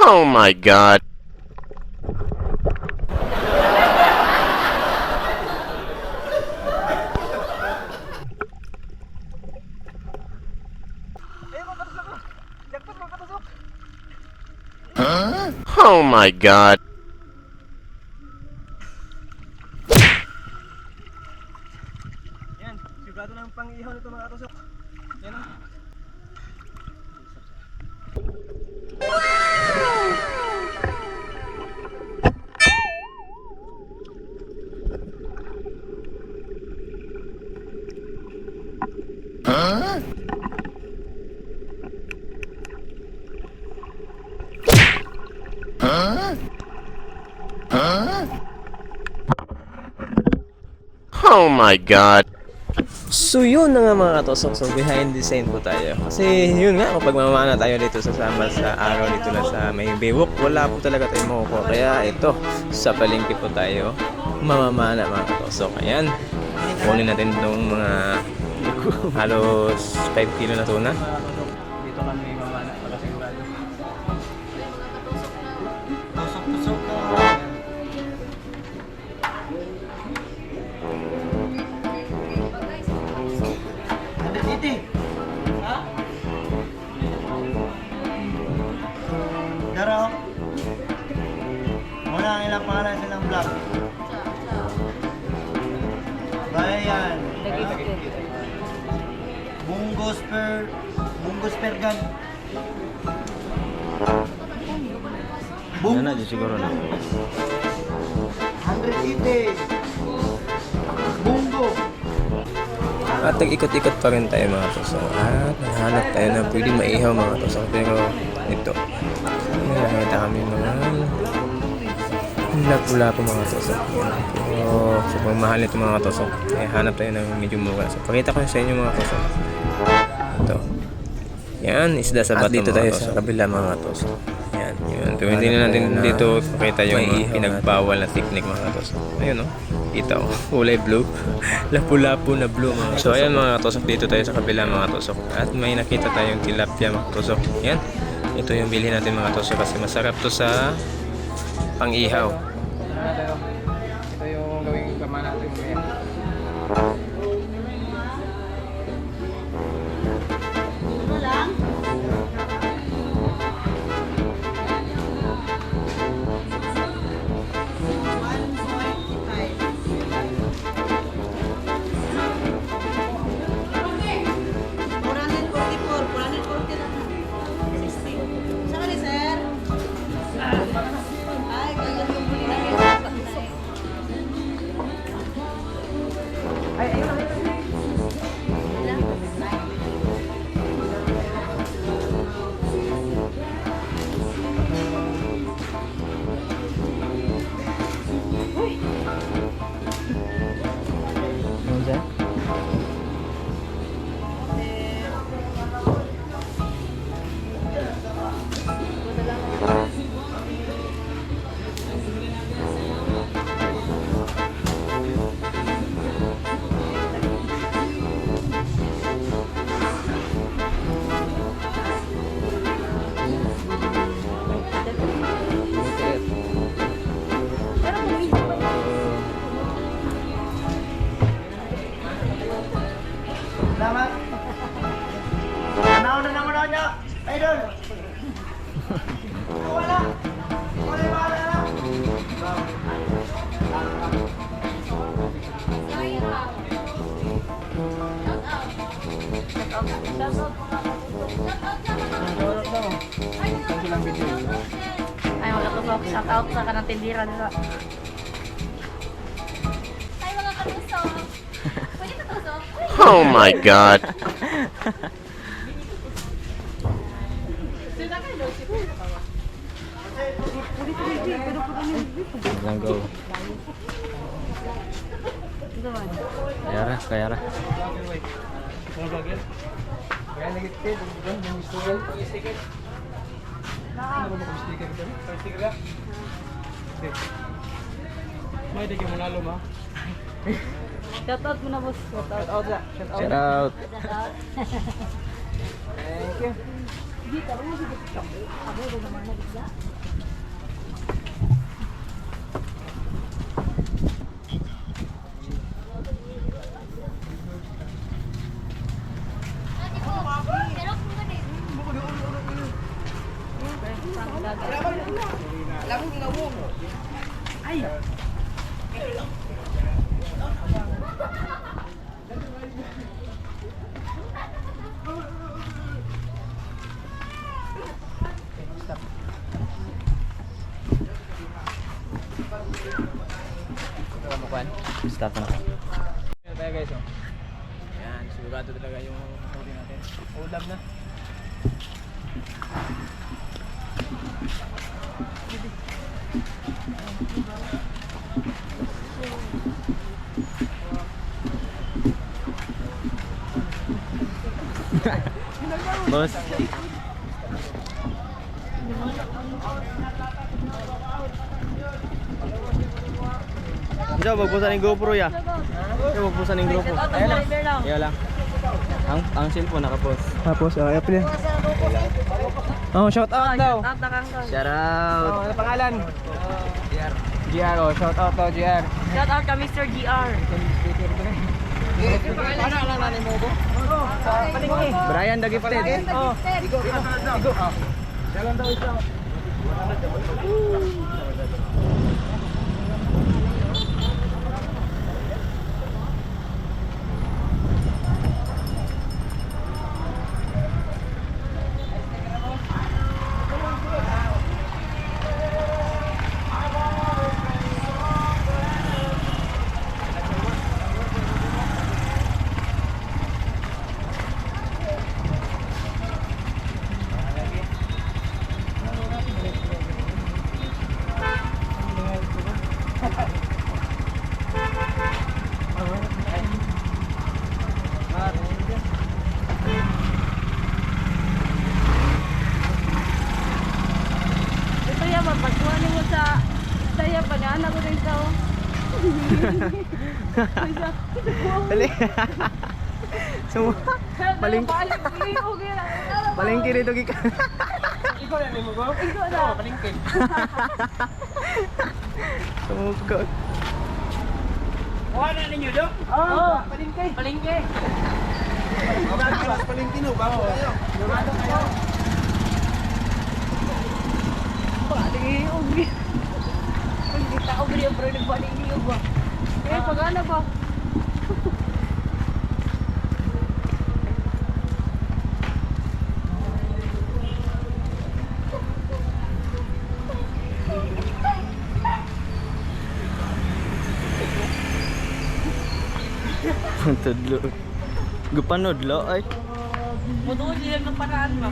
Oh my God. Huh? Oh my God. Yan, sigurado na ang pang-ihaw nito mga katusok. Yan o. Huh? Huh? Huh? Oh my God. So yun na nga mga katusok, so behind the scene po tayo. Kasi yun nga, kapag mamana tayo dito sa sambal sa araw dito na sa may biwok, wala po talaga tayo makukuha. Kaya ito, sa palengke po tayo mamamana mga katusok. Ayan, kunin natin itong mga halos 5 kilo na tuna. Dito kami mamana para sigurado. Tusok-tusok na. Daro. Muna ang ilang pangalan silang vlog. Bayan. Bunggos Pergan. Ano na dyan siguro na. 180. Bunggo. At nag-ikot-ikot pa rin tayo mga toso. At naghanap tayo na pwede maihaw mga toso. Pero ito, nakakita kami mga nagpula po mga toso. Pero sobrang mahal nito mga toso. Kaya hanap tayo ng medyo mura. So pakita ko sa inyo mga toso. Ito. Yan, isda sa bato dito tayo sa kabila mga toso. Yan, yun. Pero hindi na natin dito pakita yung pinagbawal na technique mga toso. Ayun o. Kita ko, kulay blue. Lapu-lapu na blue mga. So ayan mga tosok, dito tayo sa kabila mga tosok. At may nakita tayong tilapia mga tosok. Yan. Ito yung bilhin natin mga tosok kasi masarap to sa pang-ihaw. Ito yung gawing kama natin ngayon. Salamat. Tanaw na naman niya. Idol. Wala. Wala na. Ay, wala ko sa shout out sa kanang tindira nila. Ay, mga katusok. Pwede katusok? Oh my God. Lang go. Kaya ra. May di mo nalo ma. Shoutout mo na, boss. Shoutout. Shout out. Shout out. Shoutout. Thank you. Stop na. Ayan tayo guys, oh. Ayan, sigurado talaga yung huli natin. Ulam na. Boss. Diyan, magbusan ng GoPro ya. Diyan, magbusan ng GoPro. Ayan lang. Ayan lang. Ang cellphone nakapost. Tapos, ayap niya. Oh, shout out daw. Shoutout na kang tol. Shout out. Ano pangalan? GR. Oh, shout out daw, GR. Shoutout ka, Mr. GR. Ano ang nanay mo ko? Palingki. Brian the Gifted. Oh, Igo. Dalan daw isa. Ito yan, mapagkuhanin mo sa saya pa nga. Anak ko rin ka, oh. Dali. Palingki. Palingki rito gika. Ikaw yan mo ko? Ikaw na. Palingki. Sumugod. Kuha na ninyo do? Oo. Palingke. Palingke. Palingki no, bago kayo. Paling ubi. Hindi tao beri bro ni paling ni ba. Pagana ba? Tudlo. Gupanod lo ay. Mutuod sila ng paraan ba?